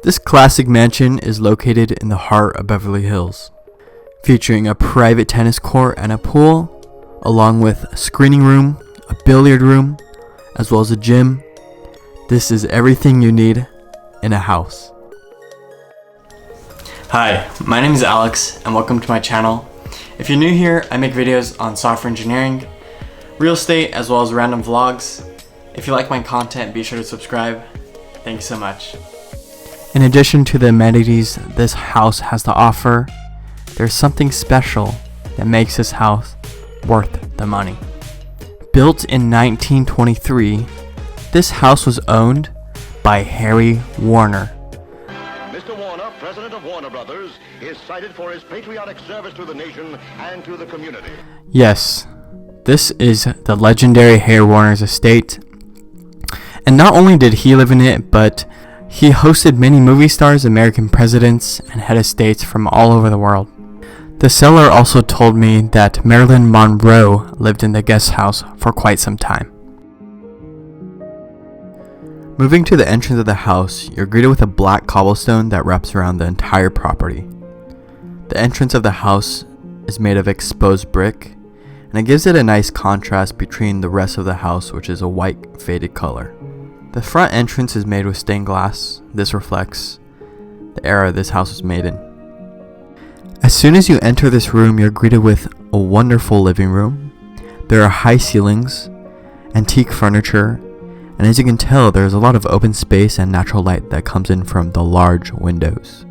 This classic mansion is located in the heart of Beverly Hills, featuring a private tennis court and a pool, along with a screening room, a billiard room, as well as a gym. This is everything you need in a house. Hi, my name is Alex and welcome to my channel. If you're new here, I make videos on software engineering, real estate, as well as random vlogs. If you like my content, be sure to subscribe. Thank you so much. In addition to the amenities this house has to offer, there's something special that makes this house worth the money. Built in 1923, this house was owned by Harry Warner. Mr. Warner, president of Warner Brothers, is cited for his patriotic service to the nation and to the community. Yes, this is the legendary Harry Warner's estate. And not only did he live in it, but he hosted many movie stars, American presidents, and head of states from all over the world. The seller also told me that Marilyn Monroe lived in the guest house for quite some time. Moving to the entrance of the house, you're greeted with a black cobblestone that wraps around the entire property. The entrance of the house is made of exposed brick, and it gives it a nice contrast between the rest of the house, which is a white faded color. The front entrance is made with stained glass. This reflects the era this house was made in. As soon as you enter this room, you're greeted with a wonderful living room. There are high ceilings, antique furniture, and as you can tell, there's a lot of open space and natural light that comes in from the large windows.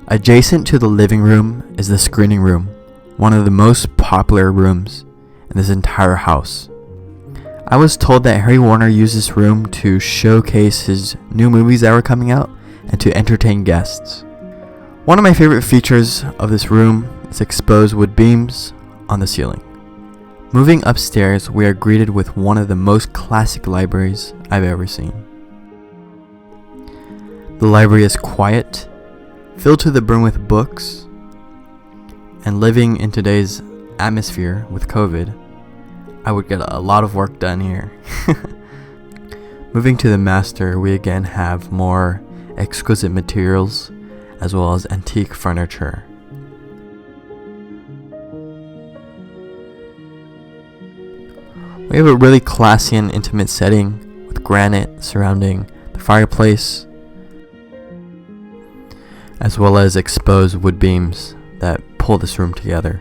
Adjacent to the living room is the screening room, one of the most popular rooms in this entire house. I was told that Harry Warner used this room to showcase his new movies that were coming out and to entertain guests. One of my favorite features of this room is exposed wood beams on the ceiling. Moving upstairs, we are greeted with one of the most classic libraries I've ever seen. The library is quiet, filled to the brim with books, and living in today's atmosphere with COVID, I would get a lot of work done here. Moving to the master, we again have more exquisite materials as well as antique furniture. We have a really classy and intimate setting with granite surrounding the fireplace, as well as exposed wood beams that pull this room together.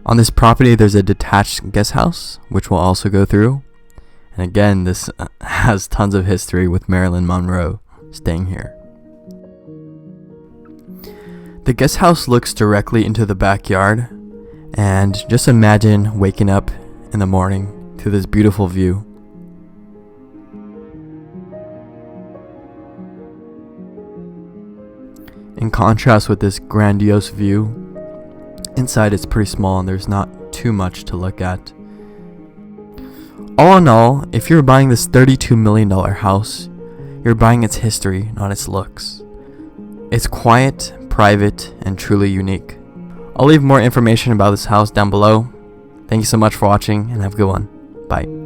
On this property, there's a detached guest house, which we'll also go through. And again, this has tons of history with Marilyn Monroe staying here. The guest house looks directly into the backyard, and just imagine waking up in the morning to this beautiful view. In contrast with this grandiose view, inside it's pretty small and there's not too much to look at. All in all, if you're buying this $32 million house, you're buying its history, not its looks. It's quiet, private, and truly unique. I'll leave more information about this house down below. Thank you so much for watching and have a good one. Bye.